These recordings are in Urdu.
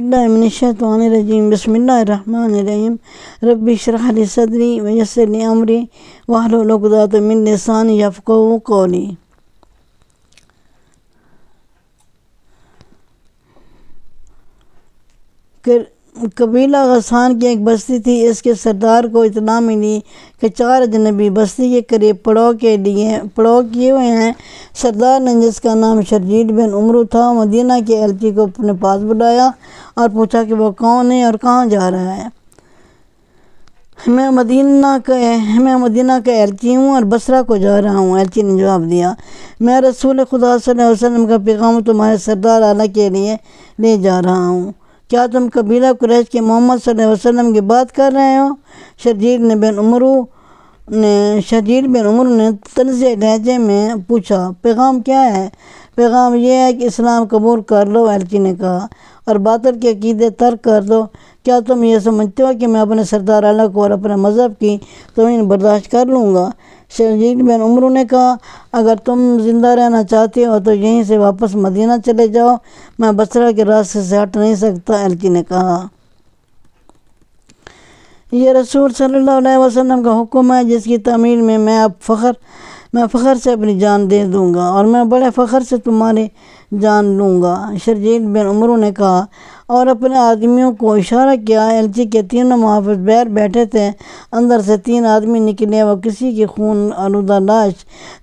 اللہ من الشیطان الرجیم بسم اللہ الرحمن الرحیم رب اشرح لی صدری ویسر لی امری واحلل عقدۃ من لسانی یفقہوا قولی۔ قبیلہ غسان کی ایک بستی تھی۔ اس کے سردار کو اطلاع ملی کہ 4 اجنبی بستی کے قریب پڑاؤ کیے ہوئے ہیں۔ سردار نے، جس کا نام شرجیل بن عمرو تھا، مدینہ کے ایلچی کو اپنے پاس بلایا اور پوچھا کہ وہ کون ہے اور کہاں جا رہا ہے۔ میں مدینہ کا ایلچی ہوں اور بصرہ کو جا رہا ہوں۔ ایلچی نے جواب دیا، میں رسول خدا صلی اللہ علیہ وسلم کا پیغام تمہارے سردار اعلیٰ کے لیے لے جا رہا ہوں۔ کیا تم قبیلہ قریش کے محمد صلی اللہ علیہ وسلم کی بات کر رہے ہو؟ شرجیل بن عمرو نے طنزیہ لہجے میں پوچھا، پیغام کیا ہے؟ پیغام یہ ہے کہ اسلام قبول کر لو، ایلچی نے کہا، اور باطل کے عقیدے ترک کر دو۔ کیا تم یہ سمجھتے ہو کہ میں اپنے سردار اعلیٰ کو اور اپنے مذہب کی توہین برداشت کر لوں گا؟ شرجیل بن عمرو نے کہا، اگر تم زندہ رہنا چاہتے ہو تو یہیں سے واپس مدینہ چلے جاؤ، میں بصرہ کے راستے سے ہٹ نہیں سکتا۔ ایلچی نے کہا، یہ رسول صلی اللہ علیہ وسلم کا حکم ہے جس کی تعمیل میں میں فخر سے اپنی جان دے دوں گا اور میں بڑے فخر سے تمہاری جان لوں گا۔ شرجیل بن عمرو نے کہا اور اپنے آدمیوں کو اشارہ کیا۔ ایلچی کے 3 محافظ باہر بیٹھے تھے۔ اندر سے 3 آدمی نکلے، وہ کسی کی خون آلودہ لاش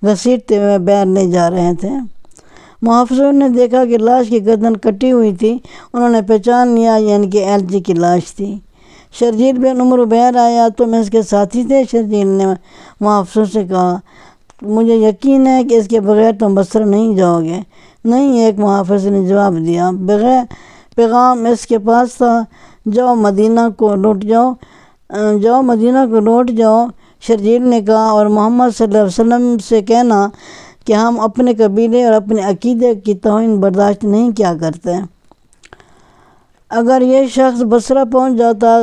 گھسیٹتے ہوئے باہر لے جا رہے تھے۔ محافظوں نے دیکھا کہ لاش کی گردن کٹی ہوئی تھی۔ انہوں نے پہچان لیا یہ ان کے ایلچی کی لاش تھی۔ شرجیل بن عمرو باہر آیا، تم اس کے ساتھی تھے؟ شرجیل نے محافظوں سے کہا، مجھے یقین ہے کہ اس کے بغیر تم بصرہ نہیں جاؤ گے۔ نہیں، ایک محافظ نے جواب دیا، بغیر پیغام اس کے پاس تھا، جاؤ مدینہ کو لوٹ جاؤ۔ شرجیل نے کہا، اور محمد صلی اللہ علیہ وسلم سے کہنا کہ ہم اپنے قبیلے اور اپنے عقیدے کی توہین برداشت نہیں کیا کرتے۔ اگر یہ شخص بصرہ پہنچ جاتا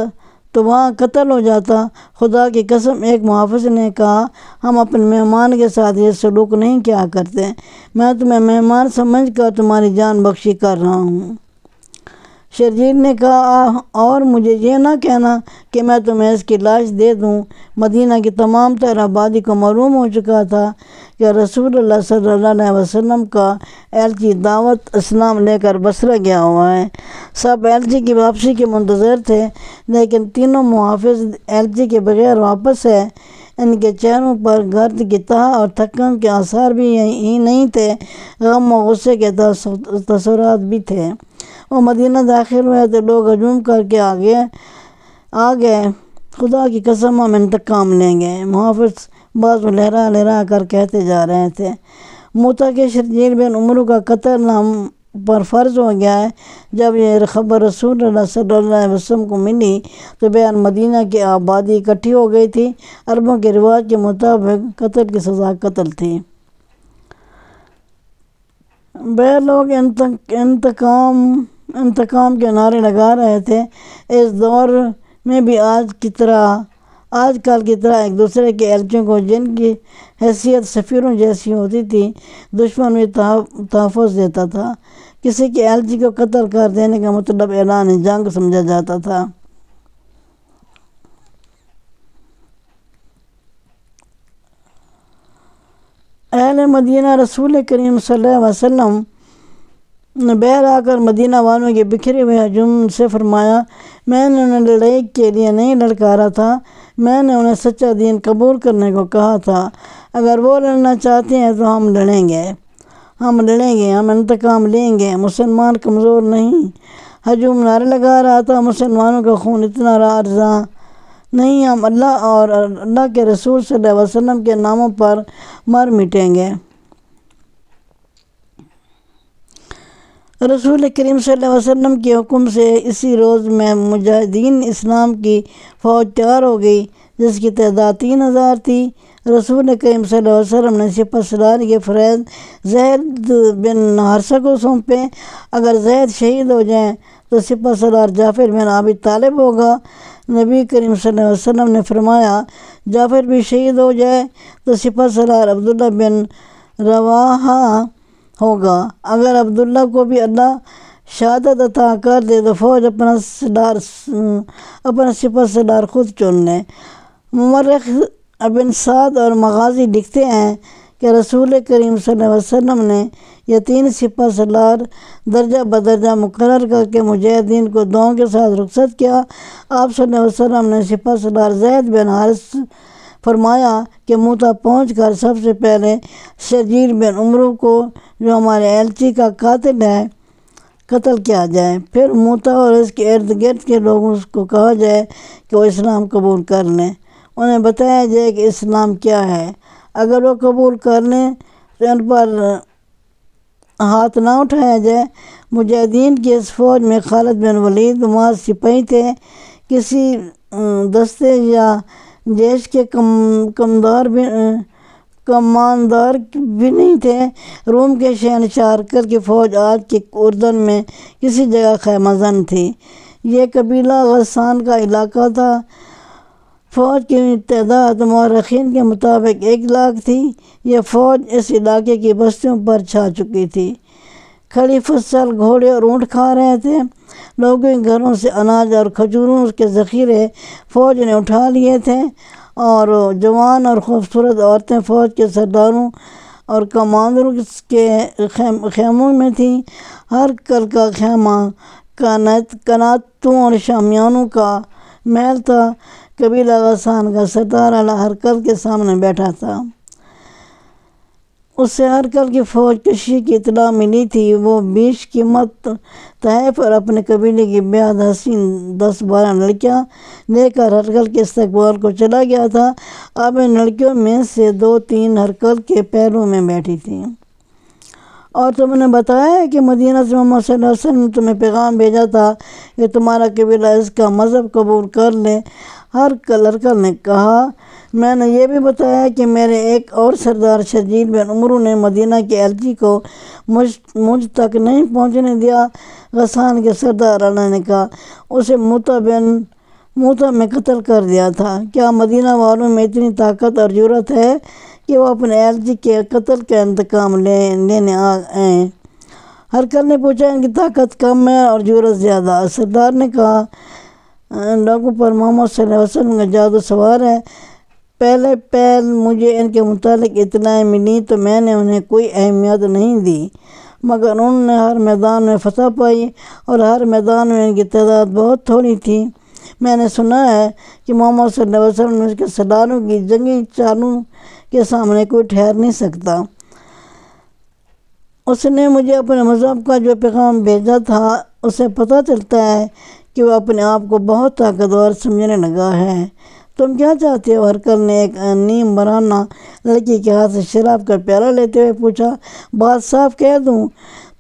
تو وہاں قتل ہو جاتا۔ خدا کی قسم، ایک محافظ نے کہا، ہم اپنے مہمان کے ساتھ یہ سلوک نہیں کیا کرتے۔ میں تمہیں مہمان سمجھ کر تمہاری جان بخشی کر رہا ہوں۔ شرجیل نے کہا، اور مجھے یہ نہ کہنا کہ میں تمہیں اس کی لاش دے دوں۔ مدینہ کی تمام تر آبادی کو معلوم ہو چکا تھا کہ رسول اللہ صلی اللہ علیہ وسلم کا ایلچی دعوت اسلام لے کر بصرہ گیا ہوا ہے۔ سب ایلچی کی واپسی کے منتظر تھے، لیکن 3 محافظ ایلچی کے بغیر واپس ہے۔ ان کے چہروں پر گرد کی تہ اور تھکن کے آثار بھی ہی نہیں تھے، غم و غصے کے تاثرات بھی تھے۔ وہ مدینہ داخل ہوئے تو لوگ ہجوم کر کے آ گئے، خدا کی قسم ہم انتقام لیں گے۔ محافظ بازو لہرا لہرا کر کہتے جا رہے تھے، موتا کہ شرجیل بن عمرو کا قتل ہم پر فرض ہو گیا ہے۔ جب یہ خبر رسول اللہ صلی اللہ علیہ وسلم کو ملی تو بیان مدینہ کی آبادی اکٹھی ہو گئی تھی۔ عربوں کے رواج کے مطابق قتل کی سزا قتل تھی۔ بے لوگ انتقام کے نعرے لگا رہے تھے۔ اس دور میں بھی آج کل کی طرح ایک دوسرے کے ایلچیوں کو، جن کی حیثیت سفیروں جیسی ہوتی تھی، دشمن بھی تحفظ دیتا تھا۔ کسی کے ایلچی کو قتل کر دینے کا مطلب اعلان جنگ سمجھا جاتا تھا۔ اہل مدینہ رسول کریم صلی اللہ علیہ وسلم نے باہر آ کر مدینہ والوں کے بکھرے ہوئے ہجوم سے فرمایا، میں نے انہیں لڑائی کے لیے نہیں للکارا تھا، میں نے انہیں سچا دین قبول کرنے کو کہا تھا۔ اگر وہ لڑنا چاہتے ہیں تو ہم لڑیں گے، ہم انتقام لیں گے۔ مسلمان کمزور نہیں۔ ہجوم نعرے لگا رہا تھا، مسلمانوں کا خون اتنا رواں نہیں، ہم اللہ اور اللہ کے رسول صلی اللہ علیہ وسلم کے ناموں پر مر مٹیں گے۔ رسول کریم صلی اللہ علیہ وسلم کے حکم سے اسی روز میں مجاہدین اسلام کی فوج تیار ہو گئی، جس کی تعداد 3000 تھی۔ رسول کریم صلی اللہ علیہ وسلم نے سپہ سالاری کے فرائض زید بن حارثہ کو سونپے۔ اگر زید شہید ہو جائیں تو سپہ سالار جعفر بن ابی طالب ہوگا۔ نبی کریم صلی اللہ علیہ وسلم نے فرمایا، جعفر بھی شہید ہو جائے تو سپہ سالار عبداللہ بن رواحہ ہوگا۔ اگر عبداللہ کو بھی اللہ شہادت عطا کر دے تو فوج اپنا سپہ سالار خود چن لیں۔ مورخ ابن سعد اور مغازی لکھتے ہیں کہ رسول کریم صلی اللہ علیہ وسلم نے یہ 3 سپہ سالار درجہ بدرجہ مقرر کر کے مجاہدین کو دعاؤں کے ساتھ رخصت کیا۔ آپ صلی اللہ علیہ وسلم نے سپہ سالار زید بن حارث فرمایا کہ موتا پہنچ کر سب سے پہلے شرجیل بن عمرو کو جو ہمارے ایلچی کا قاتل ہے قتل کیا جائے، پھر موتا اور اس کے ارد گرد کے لوگوں کو کہا جائے کہ وہ اسلام قبول کر لیں، انہیں بتایا جائے کہ اسلام کیا ہے، اگر وہ قبول کر لیں تو ان پر ہاتھ نہ اٹھایا جائے۔ مجاہدین کی اس فوج میں خالد بن ولید معاذ سپاہی تھے، کسی دستے یا جیش کے کماندار بھی نہیں تھے۔ روم کے شہنشاہ ہرقل کی فوج آج کے اردن میں کسی جگہ خیمہ زن تھی۔ یہ قبیلہ غسان کا علاقہ تھا۔ فوج کی تعداد مورخین کے مطابق 1 لاکھ تھی۔ یہ فوج اس علاقے کی بستیوں پر چھا چکی تھی۔ کھڑی فصل گھوڑے اور اونٹ کھا رہے تھے۔ لوگوں کے گھروں سے اناج اور کھجوروں کے ذخیرے فوج نے اٹھا لیے تھے، اور جوان اور خوبصورت عورتیں فوج کے سرداروں اور کمانڈروں کے خیموں میں تھیں۔ ہر کل کا خیمہ کناتوں اور شامیانوں کا محل تھا۔ قبیلہ غسان کا سردار اعلیٰ ہرقل کے سامنے بیٹھا تھا۔ اس سے ہرقل کی فوج کشی کی اطلاع ملی تھی۔ وہ 20 قیمت تحائف اور اپنے قبیلے کی بیاد حسین 10-12 لڑکیاں لے کر ہرقل کے استقبال کو چلا گیا تھا۔ اب ان لڑکیوں میں سے 2-3 ہرقل کے پہلو میں بیٹھی تھیں۔ اور تم نے بتایا ہے کہ مدینہ سے محمد صلی اللہ علیہ وسلم نے تمہیں پیغام بھیجا تھا کہ تمہارا قبیلہ اس کا مذہب قبول کر لے۔ ہرقل نے کہا، میں نے یہ بھی بتایا کہ میرے ایک اور سردار شرجیل بن عمرو نے مدینہ کے ایلچی کو مجھ تک نہیں پہنچنے دیا۔ غسان کے سردار اعلیٰ نے کہا، اسے موتا میں قتل کر دیا تھا۔ کیا مدینہ والوں میں اتنی طاقت اور جرأت ہے کہ وہ اپنے ایلچی کے قتل کا انتقام لینے آئیں؟ ہرقل نے پوچھا، ان کی طاقت کم ہے اور جرأت زیادہ؟ سردار نے کہا، لوگوں پر محمد صلی اللہ علیہ وسلم کا جادو سوار ہے۔ پہل مجھے ان کے متعلق اطلاعیں ملی تو میں نے انہیں کوئی اہمیت نہیں دی، مگر انہوں نے ہر میدان میں فتح پائی اور ہر میدان میں ان کی تعداد بہت تھوڑی تھی۔ میں نے سنا ہے کہ محمد صلی اللہ علیہ وسلم نے اس کے سرداروں کی جنگی چالوں کے سامنے کوئی ٹھہر نہیں سکتا۔ اس نے مجھے اپنے مذہب کا جو پیغام بھیجا تھا اسے پتہ چلتا ہے کہ وہ اپنے آپ کو بہت طاقتور سمجھنے لگا ہے۔ تم کیا چاہتے ہو؟ ہرقل نے ایک نیم برہنہ لڑکی کے ہاتھ سے شراب کا پیالہ لیتے ہوئے پوچھا۔ بات صاف کہہ دوں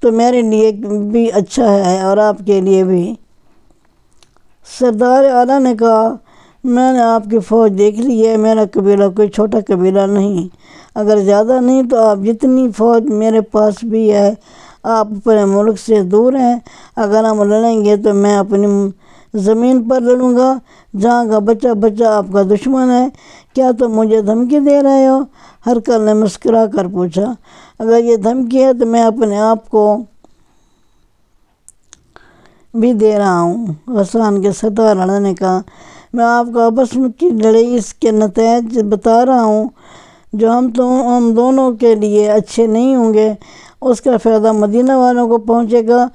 تو میرے لیے بھی اچھا ہے اور آپ کے لیے بھی۔ سردار اعلیٰ نے کہا، میں نے آپ کی فوج دیکھ لی ہے۔ میرا قبیلہ کوئی چھوٹا قبیلہ نہیں، اگر زیادہ نہیں تو آپ جتنی فوج میرے پاس بھی ہے۔ آپ اپنے ملک سے دور ہیں، اگر ہم لڑیں گے تو میں اپنی زمین پر لڑوں گا جہاں کا بچہ آپ کا دشمن ہے۔ کیا تم مجھے دھمکی دے رہے ہو؟ ہرقل نے مسکرا کر پوچھا، اگر یہ دھمکی ہے تو میں اپنے آپ کو بھی دے رہا ہوں۔ غسان کے سردار اعلیٰ نے کہا، میں آپ کو آپس کی لڑائی اس کے نتائج بتا رہا ہوں جو ہم دونوں کے لیے اچھے نہیں ہوں گے۔ اس کا فائدہ مدینہ والوں کو پہنچے گا۔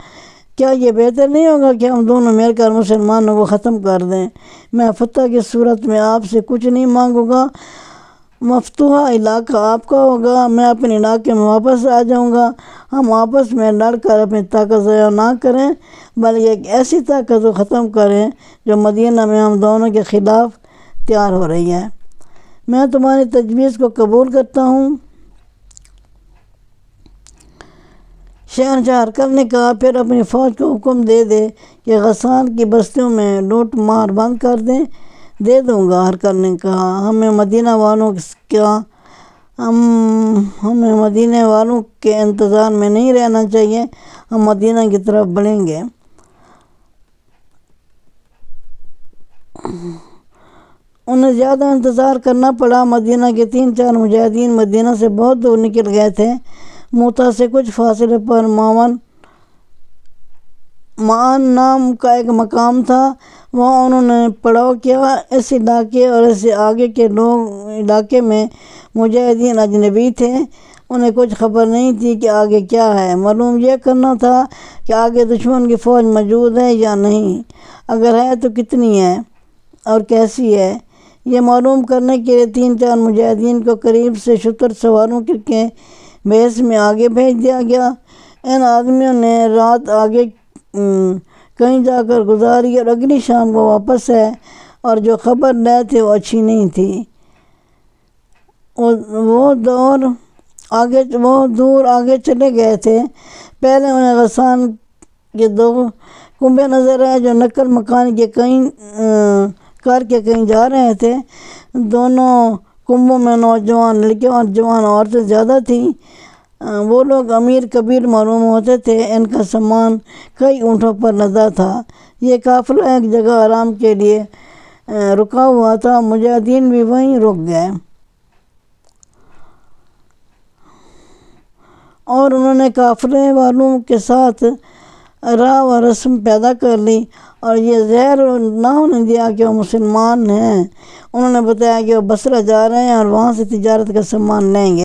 کیا یہ بہتر نہیں ہوگا کہ ہم دونوں مل کر مسلمانوں کو ختم کر دیں؟ میں فتح کی صورت میں آپ سے کچھ نہیں مانگوں گا۔ مفتوحہ علاقہ آپ کا ہوگا، میں اپنے علاقے میں واپس آ جاؤں گا۔ ہم آپس میں لڑ کر اپنی طاقت ضائع نہ کریں بلکہ ایک ایسی طاقت کو ختم کریں جو مدینہ میں ہم دونوں کے خلاف تیار ہو رہی ہے۔ میں تمہاری تجویز کو قبول کرتا ہوں۔ شہنشاہ ہرقل نے کہا، پھر اپنی فوج کو حکم دے کہ غسان کی بستیوں میں لوٹ مار بند کر دے دوں گا۔ ہرقل نے کہا، ہمیں مدینہ والوں کے انتظار میں نہیں رہنا چاہیے، ہم مدینہ کی طرف بڑھیں گے۔ انہیں زیادہ انتظار کرنا پڑا۔ مدینہ کے 3-4 مجاہدین مدینہ سے بہت دور نکل گئے تھے۔ موتا سے کچھ فاصلے پر معاون معان نام کا ایک مقام تھا، وہاں انہوں نے پڑاؤ کیا۔ اس علاقے اور اس سے آگے کے لوگ علاقے میں مجاہدین اجنبی تھے، انہیں کچھ خبر نہیں تھی کہ آگے کیا ہے۔ معلوم یہ کرنا تھا کہ آگے دشمن کی فوج موجود ہے یا نہیں، اگر ہے تو کتنی ہے اور کیسی ہے۔ یہ معلوم کرنے کے لیے 3-4 مجاہدین کو قریب سے شتر سواروں کے بھیس میں آگے بھیج دیا گیا۔ ان آدمیوں نے رات آگے کہیں جا کر گزاری اور اگلی شام کو واپس ہے، اور جو خبر لائے تھے وہ اچھی نہیں تھی۔ وہ دور آگے چلے گئے تھے۔ پہلے انہیں غسان کے 2 کنبے نظر آئے جو نقل مکانی کے کہیں جا رہے تھے۔ دونوں کنبوں میں نوجوان لڑکیاں اور جوان عورتیں زیادہ تھیں۔ وہ لوگ امیر کبیر معلوم ہوتے تھے۔ ان کا سامان کئی اونٹوں پر لدا تھا۔ یہ قافلہ ایک جگہ آرام کے لیے رکا ہوا تھا، مجاہدین بھی وہیں رک گئے اور انہوں نے قافلے والوں کے ساتھ راہ و رسم پیدا کر لی اور یہ زہر نہ ہونے دیا کہ وہ مسلمان ہیں۔ انہوں نے بتایا کہ وہ بصرہ جا رہے ہیں اور وہاں سے تجارت کا سامان لیں گے۔